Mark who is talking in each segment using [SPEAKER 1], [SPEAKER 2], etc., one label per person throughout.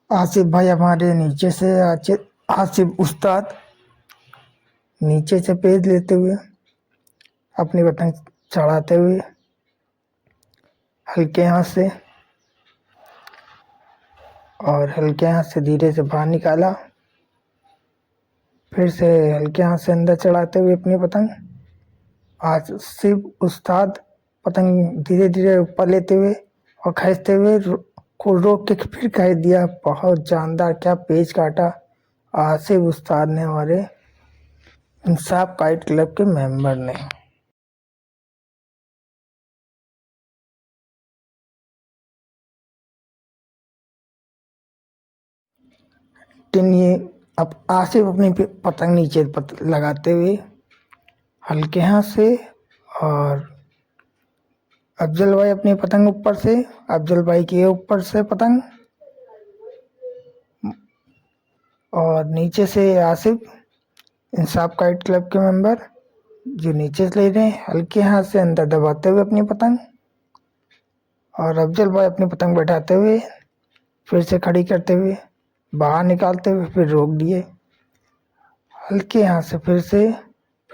[SPEAKER 1] आसिफ भाई हमारे नीचे से आसिफ उस्ताद नीचे से पेज लेते हुए अपनी पतंग चढ़ाते हुए हल्के हाथ से धीरे से बाहर निकाला, फिर से हल्के हाथ से अंदर चढ़ाते हुए अपनी पतंग। आसिफ उस्ताद पतंग धीरे धीरे ऊपर लेते हुए और खींचते हुए को रोक के फिर खींच दिया। बहुत जानदार क्या पेज काटा आसिफ उस्ताद ने, हमारे इंसाफ काइट क्लब के मेंबर ने। ये अब आसिफ अपनी पतंग नीचे लगाते हुए हल्के हाथ से, और अफजल भाई अपनी पतंग ऊपर से, अफजल भाई के ऊपर से पतंग, और नीचे से आसिफ इंसाफ काइट क्लब के मेंबर जो नीचे से ले रहे हैं हल्के हाथ से अंदर दबाते हुए अपनी पतंग, और अफजल भाई अपनी पतंग बैठाते हुए फिर से खड़ी करते हुए बाहर निकालते हुए फिर रोक दिए। हल्के हाथ से फिर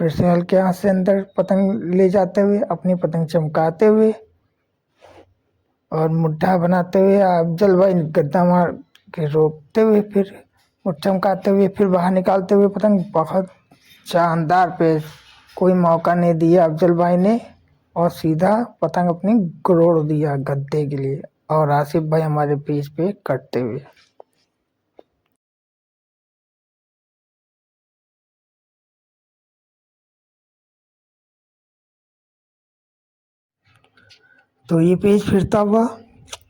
[SPEAKER 1] से हल्के हाथ से अंदर पतंग ले जाते हुए अपनी पतंग चमकाते हुए और मुट्ठा बनाते हुए अफजल भाई गद्दा मार के रोकते हुए फिर चमकाते हुए फिर बाहर निकालते हुए पतंग। बहुत शानदार पे कोई मौका नहीं दिया अफजल भाई ने, और सीधा पतंग अपनी गरोड़ दिया गद्दे के लिए, और आसिफ भाई हमारे पेज पे कटते हुए। तो ये पेज फिरता हुआ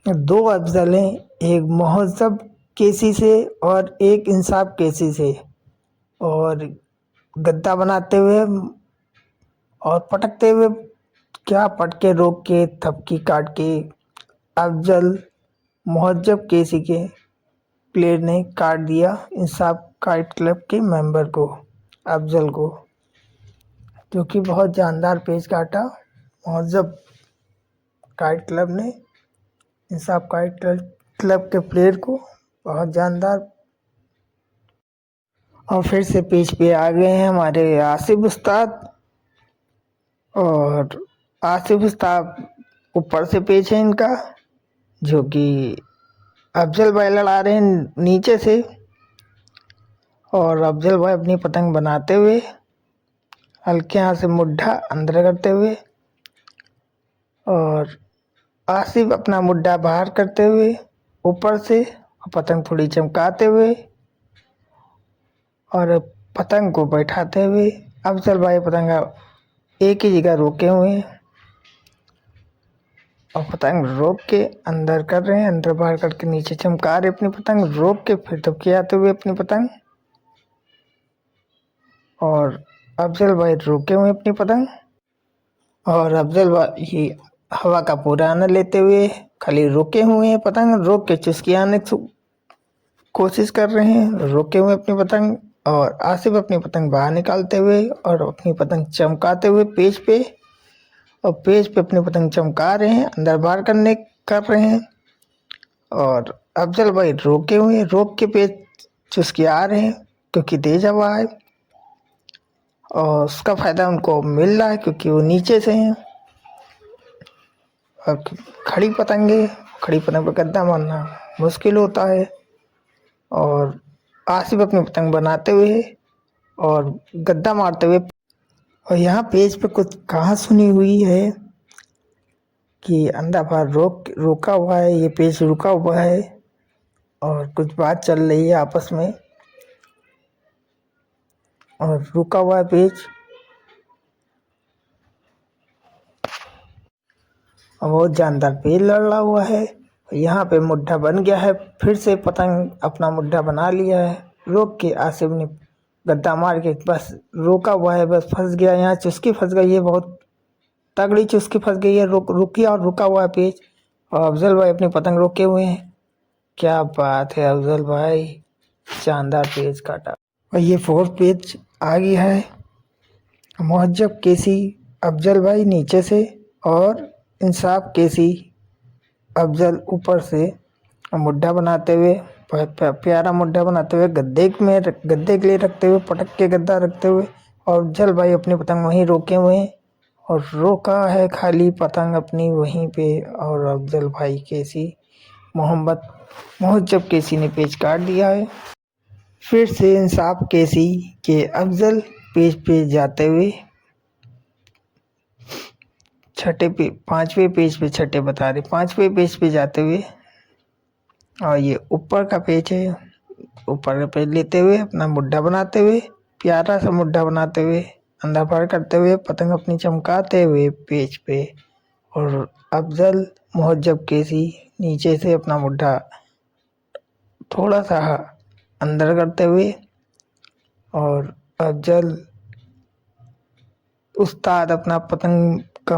[SPEAKER 1] दो अफजल हैं, एक महजब केसी से और एक इंसाफ केसी से, और गद्दा बनाते हुए और पटकते हुए, क्या पटके रोक के थपकी काट के अफजल महजब केसी के प्लेयर ने काट दिया इंसाफ काइट क्लब के मेंबर को, अफजल को, क्योंकि बहुत जानदार पेज काटा महजब काइट क्लब ने इंसाफ काइट क्लब के प्लेयर को, बहुत जानदार। और फिर से पेज पे आ गए हैं हमारे आसिफ उस्ताद, और आसिफ उस्ताद ऊपर से पेज है इनका, जो कि अफजल भाई लड़ा रहे हैं नीचे से, और अफजल भाई अपनी पतंग बनाते हुए हल्के हाथ से मुड्ढा अंदर करते हुए, और आसिफ अपना मुड्ढा बाहर करते हुए ऊपर से पतंग थोड़ी चमकाते हुए और पतंग को बैठाते हुए अफजल भाई पतंग एक ही जगह रोके हुए हैं और पतंग रोक के अंदर कर रहे हैं, अंदर बाहर करके नीचे चमका रहे अपनी पतंग, रोक के फिर धपके आते हुए अपनी पतंग, और अफजल भाई रोके हुए अपनी पतंग, और अफजल भाई ही हवा का पूरा आनंद लेते हुए खाली रोके हुए हैं पतंग, रोक के चुस्की आने की कोशिश कर रहे हैं, रोके हुए अपनी पतंग, और आसिफ अपनी पतंग बाहर निकालते हुए और अपनी पतंग चमकाते हुए पेज पे, और पेज पे अपनी पतंग चमका रहे हैं, अंदर बाहर कर रहे हैं, और अफजल भाई रोके हुए, रोक के पेज चुस्की आ रहे हैं क्योंकि तेज हवा है, और उसका फ़ायदा उनको मिल रहा है क्योंकि वो नीचे से हैं। और खड़ी पतंग पर गद्दा मारना मुश्किल होता है, और आसिफ अपनी पतंग बनाते हुए और गद्दा मारते हुए। और यहाँ पेज पे कुछ कहा सुनी हुई है कि अंदर बाहर रोका हुआ है, ये पेज रुका हुआ है, और कुछ बात चल रही है आपस में, और रुका हुआ है पेज, और बहुत जानदार पेज लड़ा हुआ है। यहाँ पे मुड्ढा बन गया है, फिर से पतंग अपना मुड्ढा बना लिया है, रोक के आसिफ ने गद्दा मार के बस रोका हुआ है, बस फंस गया, यहाँ चुस्की फंस गई है, बहुत तगड़ी चुस्की फंस गई है, रुकी और रुका हुआ है पेज, और अफजल भाई अपनी पतंग रोके हुए हैं। क्या बात है अफजल भाई, शानदार पेज काटा। और ये फोर्थ पेज आ गया है, मुहज्जब केसी अफजल भाई नीचे से और इंसाफ केसी अफजल ऊपर से मुड्ढा बनाते हुए प्यारा मुड्ढा बनाते हुए गद्दे के लिए रखते हुए, पटक के गद्दा रखते हुए, और अफजल भाई अपनी पतंग वहीं रोके हुए हैं और रोका है खाली पतंग अपनी वहीं पे। और अफजल भाई केसी मोहज्जब केसी ने पेच काट दिया है। फिर से इंसाफ केसी के अफजल पेज पे जाते हुए पांचवें पेज पे, छठे बता रहे, पांचवें पेज पे जाते हुए, और ये ऊपर का पेज है, ऊपर का पेज लेते हुए अपना मुड्ढा बनाते हुए, प्यारा सा मुड्ढा बनाते हुए, अंदर पार करते हुए, पतंग अपनी चमकाते हुए पेज पे, और अफजल मोहज्जब केसी नीचे से अपना मुड्ढा थोड़ा सा अंदर करते हुए, और अफजल उस्ताद अपना पतंग का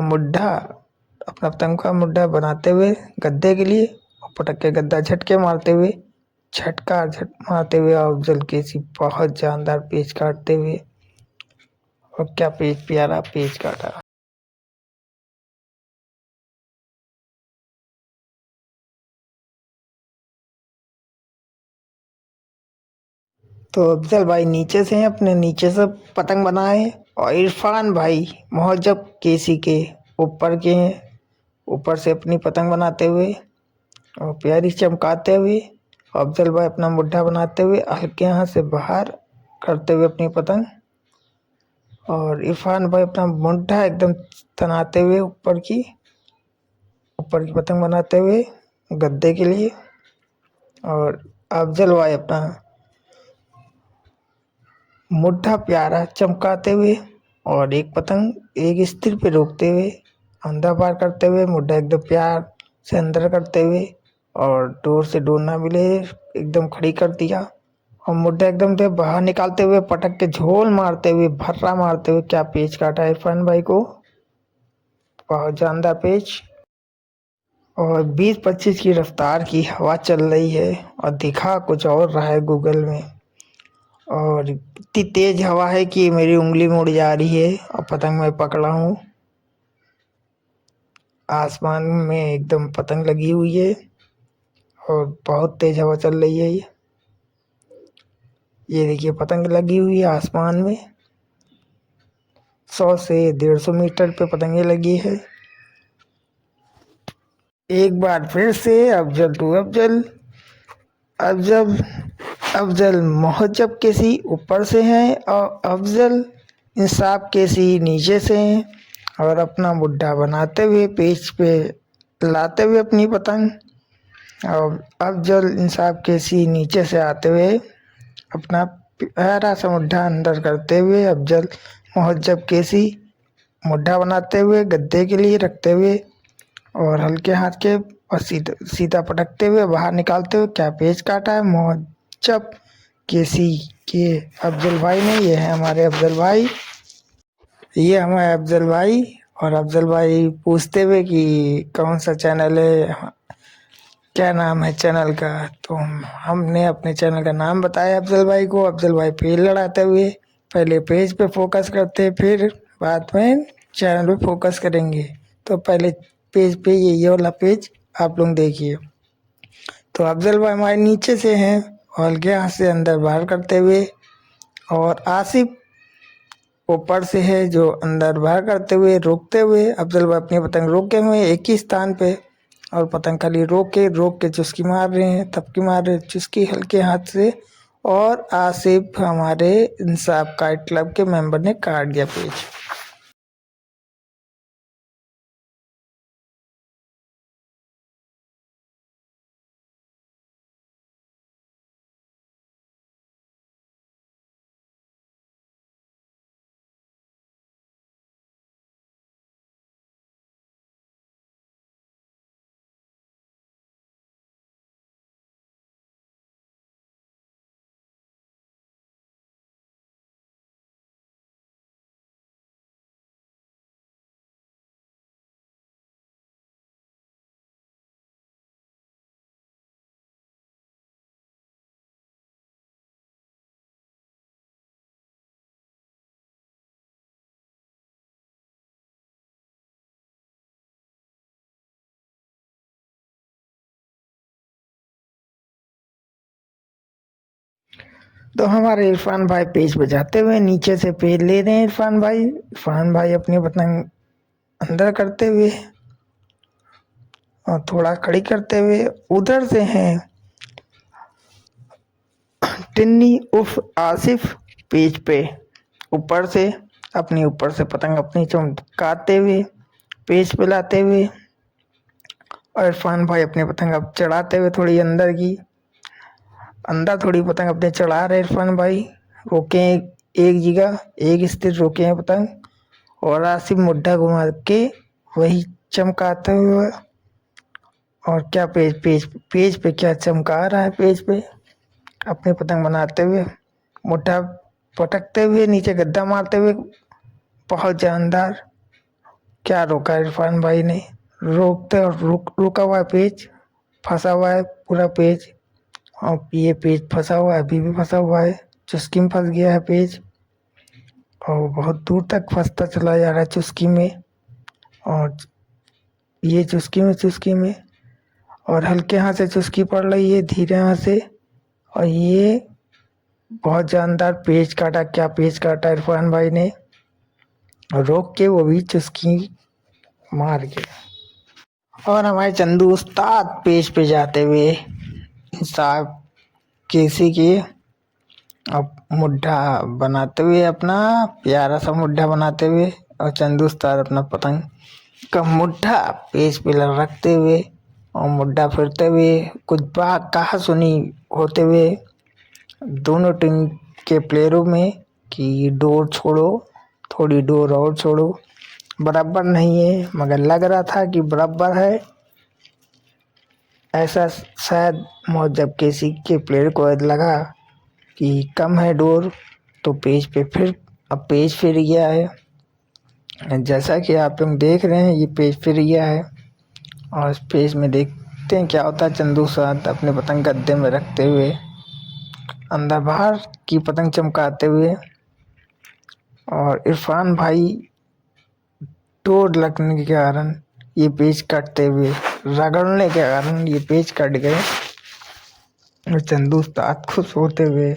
[SPEAKER 1] मुड्ढा बनाते हुए गद्दे के लिए, और पटक के गद्दा झटके मारते हुए, मारते हुए अफजल केसी बहुत जानदार पेच काटते हुए, और क्या प्यारा पेच काटा। तो अफजल भाई नीचे से हैं, अपने नीचे से पतंग बनाए, और इरफान भाई मोहज्जब केसी के ऊपर के हैं, ऊपर से अपनी पतंग बनाते हुए और प्यारी चमकाते हुए, अफजल भाई अपना मुड्ढा बनाते हुए हल्के हाथ से बाहर करते हुए अपनी पतंग, और इरफान भाई अपना मुड्ढा एकदम तनाते हुए ऊपर की पतंग बनाते हुए गद्दे के लिए, और अफजल भाई अपना मुड्ढा प्यारा चमकाते हुए, और एक पतंग एक स्थिर पे रोकते हुए, अंधा पार करते हुए, मुड्ढा एकदम प्यार से अंदर करते हुए, और डोर से डोर ना मिले एकदम खड़ी कर दिया, और मुड्ढा एकदम से बाहर निकालते हुए पटक के झोल मारते हुए, भर्रा मारते हुए क्या पेच काटा इरफान भाई को, बहुत जानदार पेच। और 20-25 की रफ्तार की हवा चल रही है, और दिखा कुछ और रहा है गूगल में, और इतनी तेज हवा है कि मेरी उंगली मुड़ जा रही है, और पतंग मैं पकड़ा हूँ, आसमान में एकदम पतंग लगी हुई है, और बहुत तेज हवा चल रही है। ये देखिए पतंग लगी हुई है आसमान में, 100 से 150 मीटर पे पतंगे लगी है। एक बार फिर से अफजल टू अफजल, अफजल अफजल मोहज्जब केसी ऊपर से हैं, और अफजल इंसाफ केसी नीचे से हैं, और अपना मुड्ढा बनाते हुए पेच पे लाते हुए अपनी पतंग, और अफजल इंसाफ केसी नीचे से आते हुए अपना प्यारा सा मुड्ढा अंदर करते हुए, अफजल मोहज्जब केसी मुड्ढा बनाते हुए गद्दे के लिए रखते हुए, और हल्के हाथ के और सीधा पटकते हुए बाहर निकालते हुए क्या पेच काटा है मोहज्जब केसी के अफजल भाई ने। ये हमारे अफजल भाई, और अफजल भाई पूछते हुए कि कौन सा चैनल है, क्या नाम है चैनल का, तो हमने अपने चैनल का नाम बताया अफजल भाई को। अफजल भाई पेज लड़ाते हुए पहले पेज पे फोकस करते, फिर बाद में चैनल पे फोकस करेंगे। तो पहले पेज पे ये वाला पेज आप लोग देखिए। तो अफजल भाई हमारे नीचे से हैं, और हल्के हाथ से अंदर बाहर करते हुए, और आसिफ ऊपर से है जो अंदर बाहर करते हुए रोकते हुए, अफजल भाई अपनी पतंग रोके हुए एक ही स्थान पे, और पतंग खाली रोक के चुस्की मार रहे हैं, थपकी मार रहे हैं चुस्की हल्के हाथ से, और आसिफ हमारे इंसाफ काइट क्लब के मेंबर ने काट दिया पेज। तो हमारे इरफान भाई पेच बजाते हुए नीचे से पेच ले रहे हैं। इरफान भाई अपनी पतंग अंदर करते हुए और थोड़ा खड़ी करते हुए उधर से हैं टिन्नी उफ आसिफ पेच पे ऊपर से ऊपर से पतंग अपनी चमकाते हुए पेच पे लाते हुए और इरफान भाई अपनी पतंग अब चढ़ाते हुए थोड़ी अंदर थोड़ी पतंग अपने चढ़ा रहे इरफान भाई। रोके एक जगह एक स्थिर रोके हैं पतंग और आसिफ मुड्ढा घुमा के वही चमकाते हुए और क्या पेज पे क्या चमका रहा है पेज पे अपनी पतंग बनाते हुए मुट्ठा पटकते हुए नीचे गद्दा मारते हुए बहुत जानदार क्या रोका इरफान भाई ने रोकते और रुका हुआ है पेज फंसा हुआ है पूरा पेज और ये पेज फंसा हुआ है अभी भी फंसा हुआ है चुस्की में फंस गया है पेज और बहुत दूर तक फंसता चला जा रहा है चुस्की में और ये चुस्की में और हल्के हाथ से चुस्की पड़ रही है धीरे हाथ से और ये बहुत जानदार पेज काटा क्या पेज काटा इरफान भाई ने रोक के वो भी चुस्की मार के और हमारे चंदू उस्ताद पेज पे जाते हुए साहब केसी के अब मुड्ढा बनाते हुए अपना प्यारा सा मुड्ढा बनाते हुए और चंदू उस्ताद अपना पतंग का मुड्ढा पेज पे रखते हुए और मुड्ढा फिरते हुए कुछ बात कहा सुनी होते हुए दोनों टीम के प्लेयरों में कि डोर छोड़ो थोड़ी डोर और छोड़ो बराबर नहीं है मगर लग रहा था कि बराबर है ऐसा शायद जब किसी के प्लेयर को लगा कि कम है डोर तो पेज पे पेज फिर गया है जैसा कि आप लोग देख रहे हैं ये पेज फिर गया है और इस पेज में देखते हैं क्या होता है। चंदू साथ अपने पतंग गद्दे में रखते हुए अंदर बाहर की पतंग चमकाते हुए और इरफान भाई डोर लगने के कारण ये पेज कटते हुए रगड़ने के कारण ये पेज कट गए और चंदू उस्ताद खुश होते हुए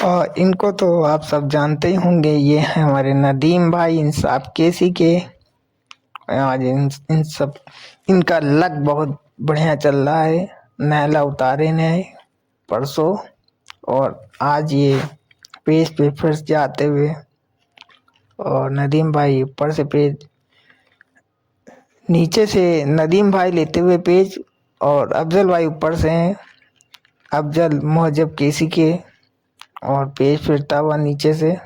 [SPEAKER 1] और इनको तो आप सब जानते ही होंगे ये हैं हमारे नदीम भाई इंसाफ केसी के आज इन सब इनका लक बहुत बढ़िया चल रहा है नैला उतारे ने परसों और आज ये पेज पे फिर जाते हुए और नदीम भाई ऊपर से पेज नीचे से नदीम भाई लेते हुए पेज और अफजल भाई ऊपर से हैं अफजल मोहजब केसी के और पेज फिरता हुआ नीचे से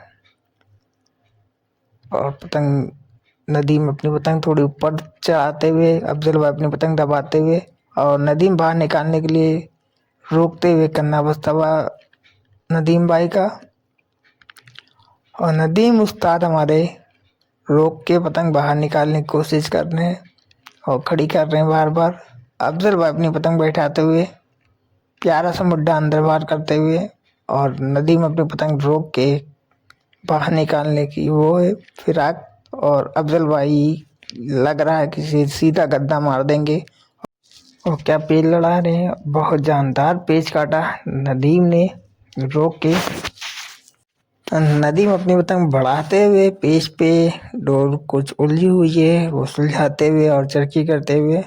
[SPEAKER 1] और पतंग नदीम अपनी पतंग थोड़ी ऊपर चढ़ाते हुए अफजल भाई अपनी पतंग दबाते हुए और नदीम बाहर निकालने के लिए रोकते हुए करना बसता हुआ नदीम भाई का और नदीम उस्ताद हमारे रोक के पतंग बाहर निकालने की कोशिश कर रहे हैं और खड़ी कर रहे हैं बार बार अफजल भाई अपनी पतंग बैठाते हुए प्यारा सा मुड्ढा अंदर बाहर करते हुए और नदीम अपनी पतंग रोक के बाहर निकालने की वो है फिराक और अफजल भाई लग रहा है कि सीधा गद्दा मार देंगे और क्या पेज लड़ा रहे हैं बहुत जानदार पेज काटा नदीम ने रोक के नदीम अपनी पतंग बढ़ाते हुए पेज पे डोर कुछ उलझी हुई है वो सुलझाते हुए और चरखी करते हुए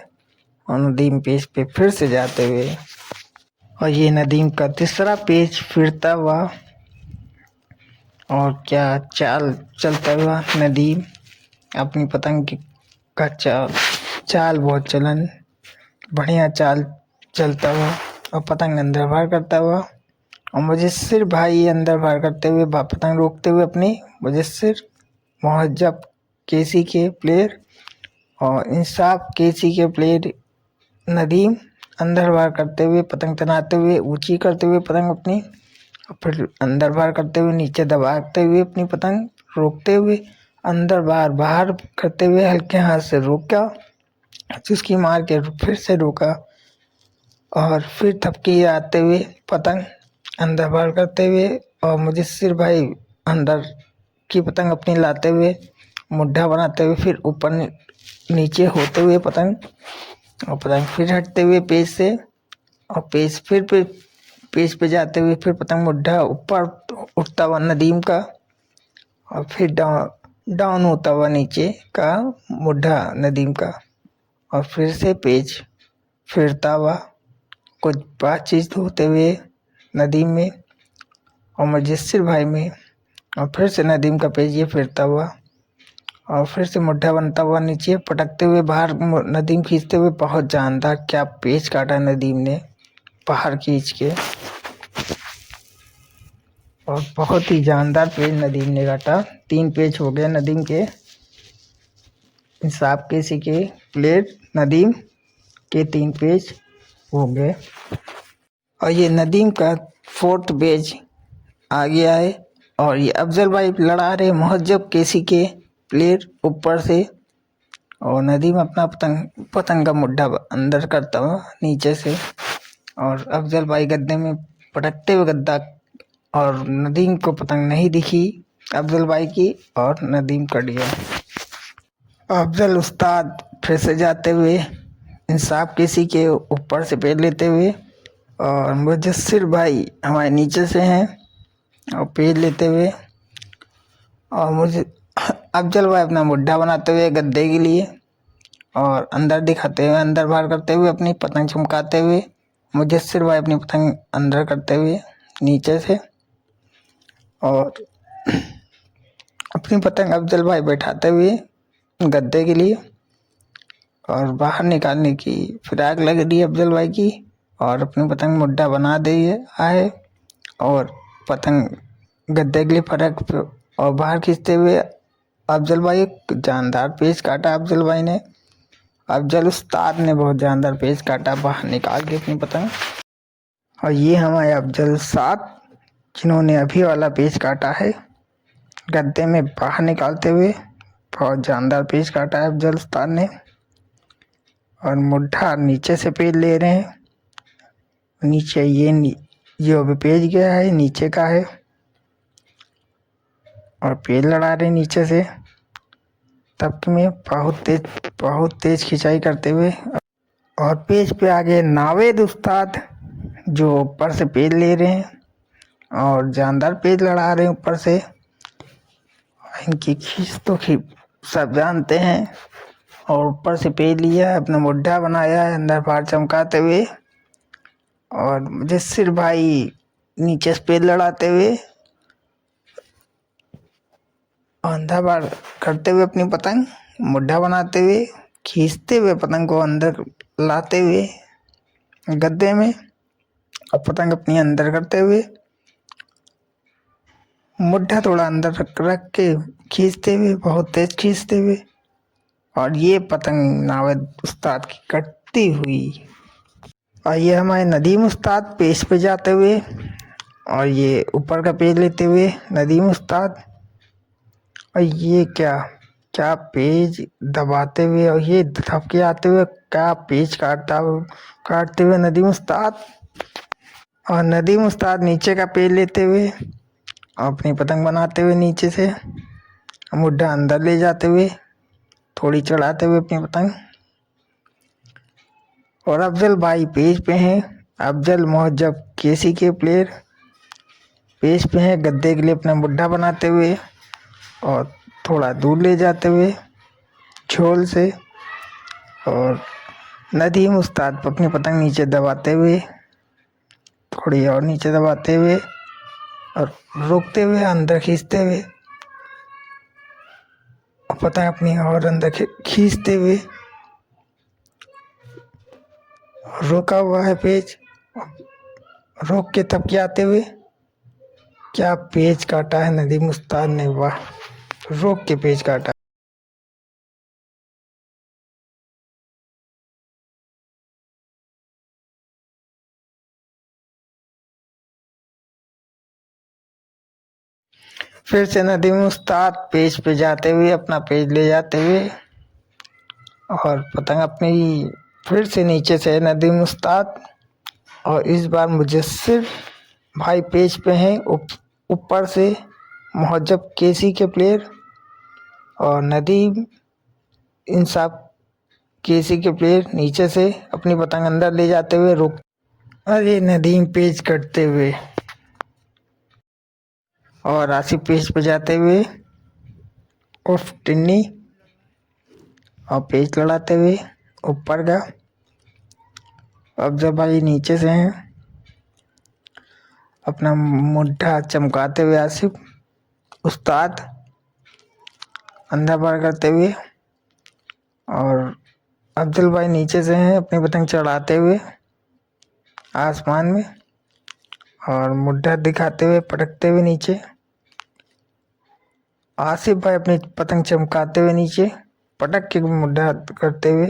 [SPEAKER 1] और नदीम पेज पे फिर से जाते हुए और ये नदीम का तीसरा पेज फिरता हुआ और क्या चाल चलता हुआ नदीम अपनी पतंग की का चाल बहुत चलन बढ़िया चाल चलता हुआ और पतंग अंदर बाहर करता हुआ और मुजस्सिर भाई अंदर बाहर करते हुए पतंग रोकते हुए अपनी मुजस्सिर मोहज्जब केसी के प्लेयर और इंसाफ केसी के प्लेयर नदीम अंदर बाहर करते हुए पतंग तनाते हुए ऊंची करते हुए पतंग अपनी और फिर अंदर बाहर करते हुए नीचे दबाते हुए अपनी पतंग रोकते हुए अंदर बाहर करते हुए हल्के हाथ से रोका चुस्की मार के फिर से रोका और फिर थपकी आते हुए पतंग अंदर बाहर करते हुए और मुजस्सिर भाई अंदर की पतंग अपनी लाते हुए मुड्ढा बनाते हुए फिर ऊपर नीचे होते हुए पतंग और पतंग फिर हटते हुए पेज से और पेज फिर पेज पे जाते हुए फिर पतंग मुड्ढा ऊपर उठता हुआ नदीम का, और फिर डाउन होता हुआ नीचे का मुड्ढा नदीम का, और फिर से पेज फिरता हुआ कुछ बातचीत होते हुए नदीम में और मुजस्सिर भाई में, और फिर से नदीम का पेज ये फिरता हुआ, और फिर से मुड्ढा बनता हुआ नीचे पटकते हुए बाहर नदीम खींचते हुए। बहुत जानदार क्या पेज काटा नदीम ने बाहर खींच के, और बहुत ही जानदार पेज नदीम ने काटा। 3 पेज हो गए नदीम के, इंसाफ केसी के प्लेट नदीम के 3 पेज हो गए। और ये नदीम का 4th पेज आ गया है, और ये अफजल भाई लड़ा रहे मुहज्जब केसी के प्लेयर ऊपर से, और नदीम अपना पतंग का मुड्ढा अंदर करता हुआ नीचे से, और अफजल भाई गद्दे में पटकते हुए गद्दा, और नदीम को पतंग नहीं दिखी अफजल भाई की, और नदीम कट गया। अफजल उस्ताद फिर से जाते हुए इंसाफ किसी के ऊपर से पेड़ लेते हुए, और मुजस्सिर भाई हमारे नीचे से हैं और पेड़ लेते हुए, और मुझे अफजल भाई अपना मुड्ढा बनाते हुए गद्दे के लिए, और अंदर दिखाते हुए अंदर बाहर करते हुए अपनी पतंग चमकाते हुए, मुजस्सिर भाई अपनी पतंग अंदर करते हुए नीचे से, और अपनी पतंग अफजल भाई बैठाते हुए गद्दे के लिए, और बाहर निकालने की फिराक लग रही है अफजल भाई की, और अपनी पतंग मुड्ढा बना दे आए, और पतंग गद्दे के लिए फरक और बाहर खींचते हुए अफजल भाई एक जानदार पेज काटा। अफजल भाई ने, अफजल उस्ताद ने बहुत जानदार पेज काटा बाहर निकाल के अपनी पतंग। और ये हमारे अफजल उस्ताद जिन्होंने अभी वाला पेज काटा है गद्दे में बाहर निकालते हुए, बहुत जानदार पेज काटा है अफजल उस्ताद ने, और मुड्ढा नीचे से पेज ले रहे हैं। नीचे ये अभी पेज गया है नीचे का है, और पेज लड़ा रहे नीचे से तब में बहुत तेज खिंचाई करते हुए, और पेज पे आगे नावेद उस्ताद जो ऊपर से पेज ले रहे हैं और जानदार पेज लड़ा रहे हैं ऊपर से। इनकी खींच तो सब जानते हैं, और ऊपर से पेज लिया है, अपना मुड्ढा बनाया है अंदर बाहर चमकाते हुए, और मुजस्सिर भाई नीचे से पेज लड़ाते हुए अंदर बाहर करते हुए अपनी पतंग मुड्ढा बनाते हुए खींचते हुए पतंग को अंदर लाते हुए गद्दे में, और पतंग अपनी अंदर करते हुए मुड्ढा थोड़ा अंदर रख के खींचते हुए बहुत तेज खींचते हुए, और ये पतंग नावेद उस्ताद की कटती हुई। और ये हमारे नदीम उस्ताद पेज पे जाते हुए, और ये ऊपर का पेज लेते हुए नदीम उस्ताद, और ये क्या पेज दबाते हुए, और ये थपके आते हुए क्या पेज काटते हुए नदीम उस्ताद, और नदीम उस्ताद नीचे का पेज लेते हुए अपनी पतंग बनाते हुए नीचे से मुड्ढा अंदर ले जाते हुए थोड़ी चढ़ाते हुए अपनी पतंग, और अफजल भाई पेज पे हैं। अफजल मुहज्जब केसी के प्लेयर पेज पे हैं गद्दे के लिए अपना मुड्ढा बनाते हुए, और थोड़ा दूर ले जाते हुए झोल से, और नदीम उस्ताद अपनी पतंग नीचे दबाते हुए थोड़ी और नीचे दबाते हुए और रोकते हुए अंदर खींचते हुए, और पतंग अपनी और अंदर खींचते हुए रोका हुआ है पेज, रोक के थपके आते हुए क्या पेज काटा है नदीम उस्ताद ने, वाह, रोक के पेज काटा। फिर से नदीम उस्ताद पेज पे जाते हुए अपना पेज ले जाते हुए, और पतंग अपनी फिर से नीचे से नदीम उस्ताद, और इस बार मुजस्सिर भाई पेज पे हैं ऊपर से मुहज्जब केसी के प्लेयर, और नदीम इंसाफ केसी के प्लेयर नीचे से अपनी पतंग अंदर ले जाते हुए अरे नदीम पेज कटते हुए और आसिफ पेज पे जाते हुए उफ टिन्नी और पेज लड़ाते हुए ऊपर गया। अब जब भाई नीचे से हैं अपना मुट्ठा चमकाते हुए आसिफ उस्ताद अंधा पार करते हुए और अफजल भाई नीचे से हैं अपनी पतंग चढ़ाते हुए आसमान में और मुड्ढा दिखाते हुए पटकते हुए नीचे। आसिफ भाई अपनी पतंग चमकाते हुए नीचे पटक के मुड्ढा करते हुए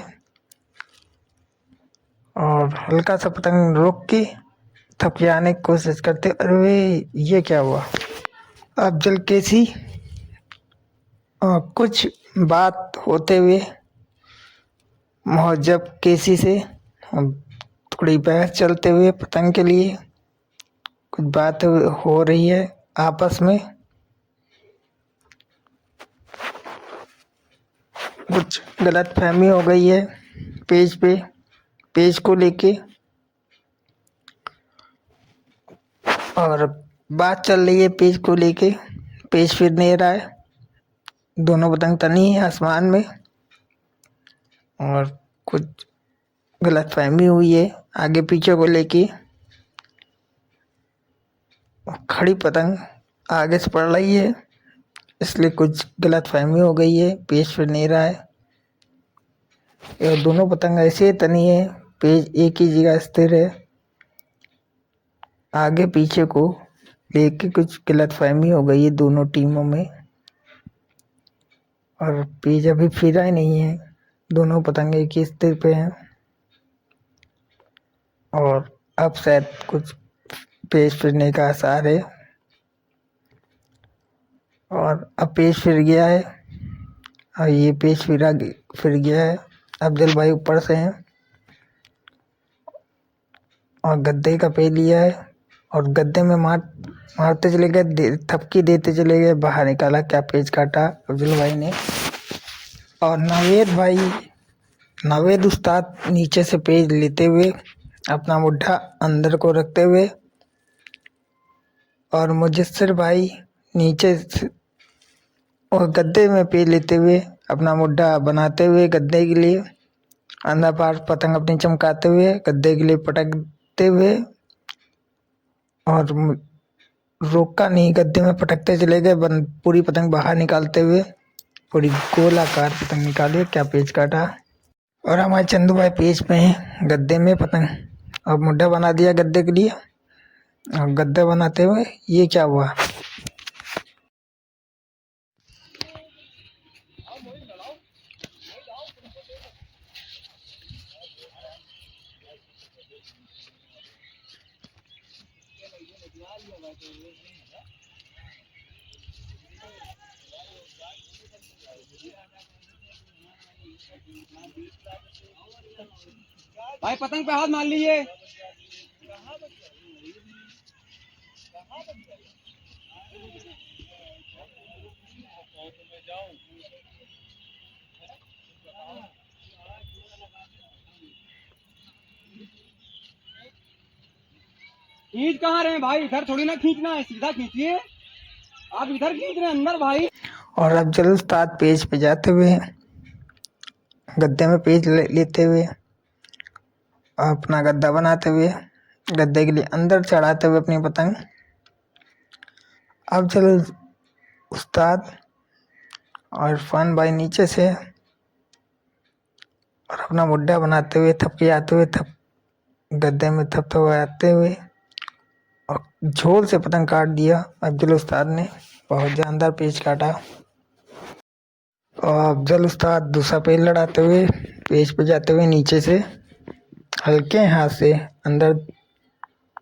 [SPEAKER 1] और हल्का सा पतंग रोक के थपकियाने की कोशिश करते। अरे ये क्या हुआ। अफजल केसी कुछ बात होते हुए मुहज्जब केसी से थोड़ी बहस चलते हुए पतंग के लिए कुछ बात हो रही है आपस में। कुछ गलत फहमी हो गई है पेज को लेके और बात चल रही है पेज को लेके। पेज फिर नहीं रहा है, दोनों पतंग तनी है आसमान में और कुछ गलत फहमी हुई है आगे पीछे को लेके। खड़ी पतंग आगे से पड़ रही है इसलिए कुछ गलत फहमी हो गई है, पेज फिर नहीं रहा है। ये दोनों पतंग ऐसे तनी है, पेज एक ही जगह स्थिर है। आगे पीछे को लेके कुछ गलत फहमी हो गई है दोनों टीमों में और पेज अभी फिरा ही नहीं है, दोनों पतंग एक ही स्थिर पे हैं और अब शायद कुछ पेज फिरने का आसार है और अब पेज फिर गया है और ये पेज फिर गया है। अफजल भाई ऊपर से हैं और गद्दे का पे लिया है और गद्दे में मारते चले गए, थपकी देते चले गए, बाहर निकाला, क्या पेज काटा अफजल भाई ने। और नावेद उस्ताद नीचे से पेज लेते हुए अपना मुड्ढा अंदर को रखते हुए और मुजस्सिर भाई नीचे से और गद्दे में पेज लेते हुए अपना मुड्ढा बनाते हुए गद्दे के लिए अंधा पार पतंग अपनी चमकाते हुए गद्दे के लिए पटकते हुए और रोका नहीं, गद्दे में पटकते चले गए, पूरी पतंग बाहर निकालते हुए पूरी गोलाकार पतंग निकाली, क्या पेज काटा। और हमारे चंदू भाई पेज पे हैं गद्दे में पतंग और मुड्ढा बना दिया गद्दे के लिए और गद्दा बनाते हुए ये क्या हुआ।
[SPEAKER 2] भाई पतंग पे हाथ मान लीजिए। खींच कहाँ रहे हैं भाई, इधर थोड़ी ना खींचना है, सीधा खींचिए। आप इधर खींच रहे हैं अंदर भाई।
[SPEAKER 1] और अब जल उस्ताद पेज पे जाते हुए गद्दे में पेज लेते हुए अपना गद्दा बनाते हुए गद्दे के लिए अंदर चढ़ाते हुए अपनी पतंग। अब चलो उस्ताद और इरफान भाई नीचे से और अपना मुड्ढा बनाते हुए थपकी आते हुए गद्दे में थपथपाते हुए और झोल से पतंग काट दिया अफजल उस्ताद ने, बहुत जानदार पेज काटा। और अफजल उस्ताद दूसरा पेज लड़ाते हुए पेज पे जाते हुए नीचे से हल्के हाथ से अंदर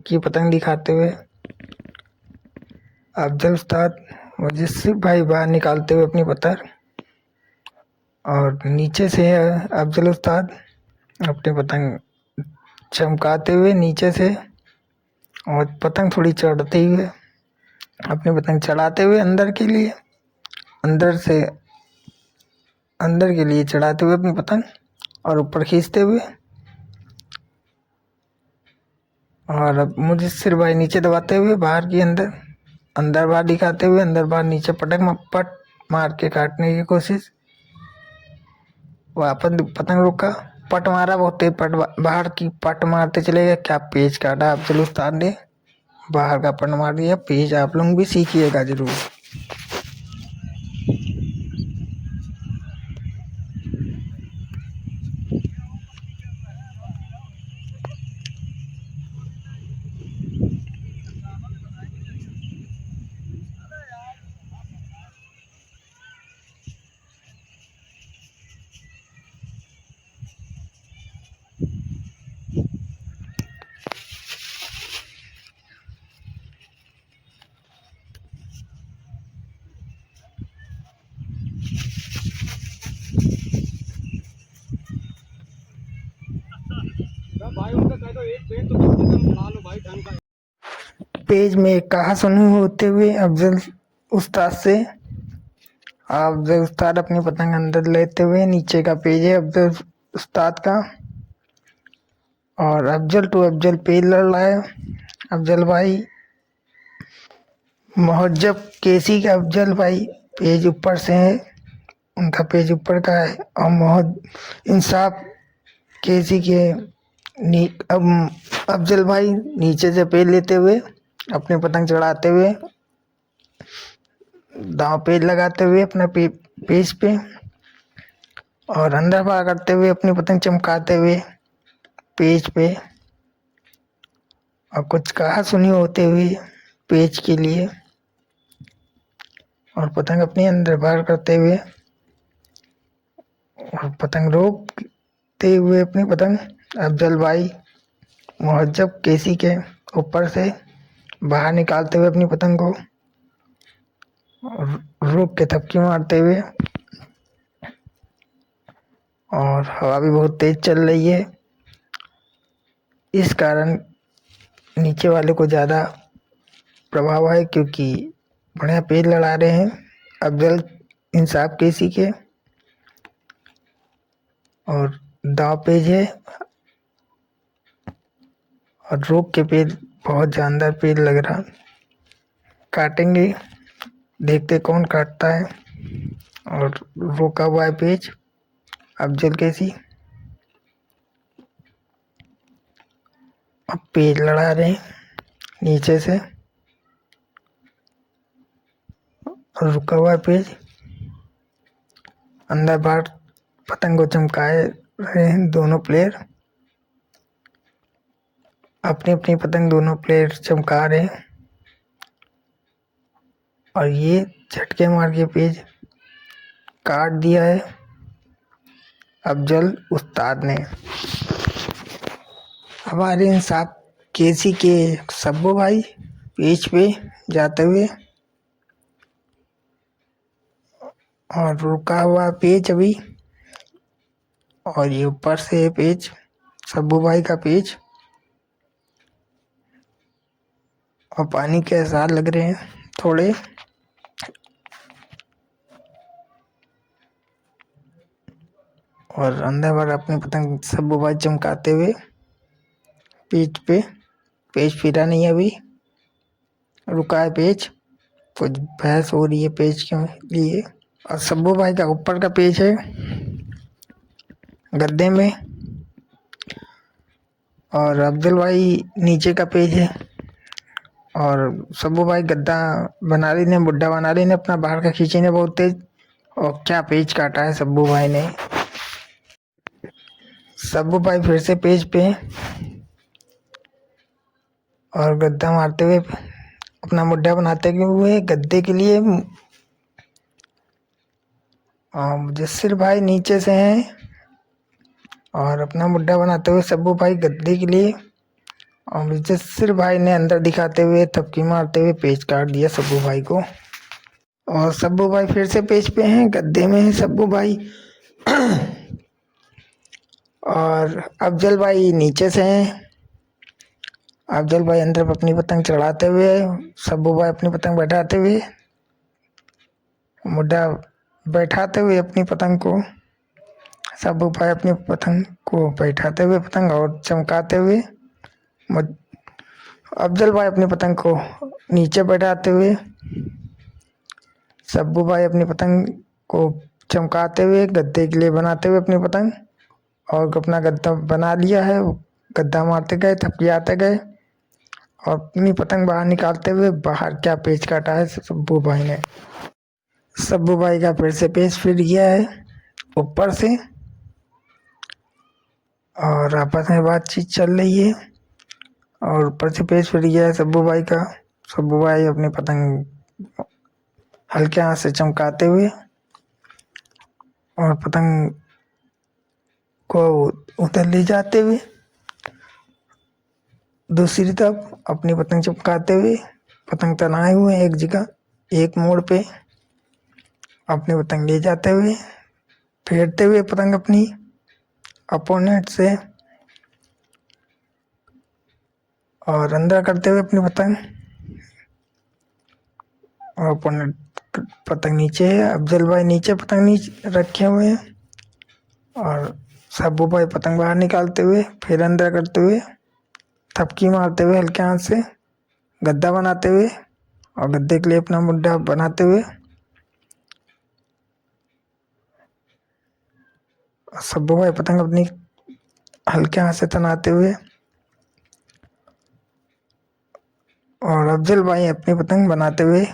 [SPEAKER 1] की पतंग दिखाते हुए अफजल उस्ताद मुजस्सिर भाई बाहर निकालते हुए अपनी पतंग और नीचे से अफजल उस्ताद अपनी पतंग चमकाते हुए नीचे से और पतंग थोड़ी चढ़ते हुए अपनी पतंग चढ़ाते हुए अंदर से अंदर के लिए चढ़ाते हुए अपनी पतंग और ऊपर खींचते हुए और अब मुदस्सिर भाई नीचे दबाते हुए बाहर की अंदर, अंदर बाहर दिखाते हुए, अंदर बाहर नीचे पट मार के काटने की कोशिश। वापस पतंग रुका, पट मारा बहुत तेज, पट बाहर की पट मारते चले गए। क्या पेज काटा अफजल उस्ताद ने, बाहर का पट मार दिया। पेज आप लोग भी सीखिएगा जरूर।
[SPEAKER 2] भाई उनका कह दो एक पेड़ तो कम से कम बढ़ा लो भाई ढंग का।
[SPEAKER 1] पेज में कहा सुनी होते हुए अफजल उस्ताद से, अफजल उस्ताद अपनी पतंग अंदर लेते हुए, नीचे का पेज है अफजल उस्ताद का, और अफजल टू अफजल पेज लड़ रहा है। अफजल भाई मोहज्जब केसी का अफजल भाई पेज ऊपर से है, उनका पेज ऊपर का है, और मोहद इंसाफ केसी के अब अफजल भाई नीचे से पेज लेते हुए, अपने पतंग चढ़ाते हुए, दांव पेज लगाते हुए अपना पेज पे, और अंदर बाहर करते हुए अपनी पतंग चमकाते हुए पेज पे, और कुछ कहा सुनी होते हुए पेज के लिए, और पतंग अपनी अंदर बाहर करते हुए, और पतंग रोकते हुए अपनी पतंग अफजल भाई मोहज्जब केसी के ऊपर से बाहर निकालते हुए अपनी पतंग को, और रोक के थपकी मारते हुए, और हवा भी बहुत तेज चल रही है, इस कारण नीचे वाले को ज़्यादा प्रभाव है, क्योंकि बढ़िया पेज लड़ा रहे हैं अफजल इंसाफ केसी के, और दाव पेज है, और रोक के पेज बहुत जानदार पेज लग रहा। काटेंगे, देखते कौन काटता है। और रोका हुआ है पेज अफजल केसी, अब पेज लड़ा रहे हैं नीचे से, और रुका हुआ है पेज, अंदर बाहर पतंग को चमकाए रहे हैं दोनों प्लेयर, अपनी अपनी पतंग दोनों प्लेयर चमका रहे हैं, और ये झटके मार के पेज काट दिया है अफजल उस्ताद ने। हमारे इंसाफ केसी के सब्बू भाई पेज पे जाते हुए, और रुका हुआ पेज अभी, और ये ऊपर से पेज सब्बू भाई का पेज, और पानी के आसार लग रहे हैं थोड़े, और अंदर बार अपनी पतंग सब्बू भाई चमकाते हुए पेज पे, पेज फिरा नहीं अभी, रुका है पेज, कुछ बहस हो रही है पेज के लिए। और सब्बू भाई का ऊपर का पेज है गद्दे में, और अफजल भाई नीचे का पेज है, और सब्बू भाई गद्दा बना रही ने, बुड्ढा बना रही ने अपना, बाहर का खींची ने बहुत तेज, और क्या पेज काटा है सब्बू भाई ने। सब्बू भाई फिर से पेज पे, और गद्दा मारते हुए अपना मुड्ढा बनाते हुए गद्दे के लिए, और मुदस्सिर भाई नीचे से हैं, और अपना मुड्ढा बनाते हुए सब्बू भाई गद्दे के लिए, और मुदस्सिर भाई ने अंदर दिखाते हुए थपकी मारते हुए पेज काट दिया सब्बू भाई को। और सब्बू भाई फिर से पेज पे हैं, गद्दे में है सब्बू भाई, और अफजल भाई नीचे से हैं। अफजल भाई अंदर अपनी पतंग चढ़ाते हुए, सब्बू भाई अपनी पतंग बैठाते हुए, मुड्ढा बैठाते हुए अपनी पतंग को, सब्बू भाई अपनी पतंग को बैठाते हुए पतंग और चमकाते हुए, अफजल भाई अपनी पतंग को नीचे बैठाते हुए, सब्बू भाई अपनी पतंग को चमकाते हुए, गद्दे के लिए बनाते हुए अपनी पतंग, और अपना गद्दा बना लिया है। गद्दा मारते गए, थपकियाते गए और अपनी पतंग बाहर निकालते हुए बाहर क्या पेच काटा है सब्बू भाई ने। सब्बू भाई का फिर से पेच फिर गया है ऊपर से, और आपस में बातचीत चल रही है और ऊपर से पेच फिर गया है सब्बू भाई का। सब्बू भाई अपनी पतंग हल्के हाथ से चमकाते हुए और पतंग को उधर ले जाते हुए, दूसरी तरफ अपनी पतंग चमकाते हुए, पतंग तनाए हुए एक जगह एक मोड़ पे, अपनी पतंग ले जाते हुए, फेरते हुए पतंग अपनी अपोनेंट से, और अंदर करते हुए अपनी पतंग, और अपोनेंट पतंग नीचे है। अफजल भाई नीचे पतंग नीचे रखे हुए हैं और सब्बू भाई पतंग बाहर निकालते हुए, फिर अंदर करते हुए, थपकी मारते हुए हल्के हाथ से, गद्दा बनाते हुए और गद्दे के लिए अपना मुड्ढा बनाते हुए, सब्बू भाई पतंग अपनी हल्के हाथ से तनाते हुए, और अफजल भाई अपनी पतंग बनाते हुए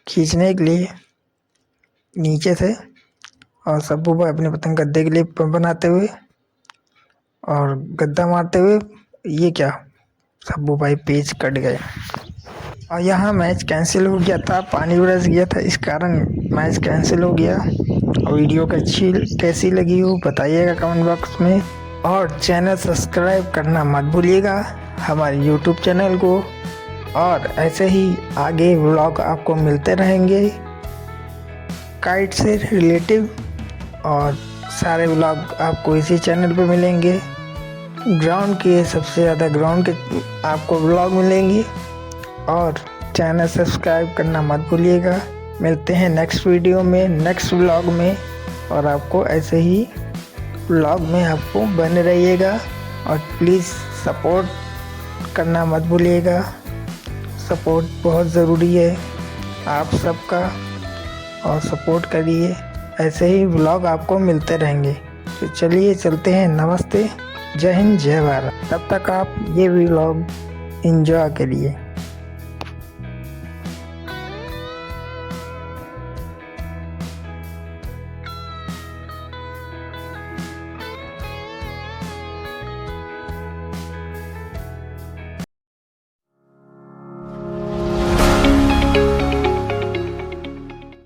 [SPEAKER 1] खींचने के लिए नीचे से, और सब्बू भाई अपनी पतंग गद्दे के लिए बनाते हुए और गद्दा मारते हुए। ये क्या, सब्बू भाई पेच कट गए और यहाँ मैच कैंसिल हो गया था, पानी बरस गया था, इस कारण मैच कैंसिल हो गया। और वीडियो कैसी लगी हो बताइएगा कमेंट बॉक्स में, और चैनल सब्सक्राइब करना मत भूलिएगा हमारे यूट्यूब चैनल को, और ऐसे ही आगे व्लॉग आपको मिलते रहेंगे काइट से रिलेटिव, और सारे व्लॉग आपको इसी चैनल पे मिलेंगे। ग्राउंड के सबसे ज़्यादा ग्राउंड के आपको व्लॉग मिलेंगे, और चैनल सब्सक्राइब करना मत भूलिएगा। मिलते हैं नेक्स्ट वीडियो में, नेक्स्ट व्लॉग में, और आपको ऐसे ही व्लॉग में आपको बने रहिएगा, और प्लीज़ सपोर्ट करना मत भूलिएगा। सपोर्ट बहुत ज़रूरी है आप सबका, और सपोर्ट करिए, ऐसे ही व्लॉग आपको मिलते रहेंगे। तो चलिए चलते हैं, नमस्ते, जय हिंद, जय भारत। तब तक आप ये व्लॉग एंजॉय करिए।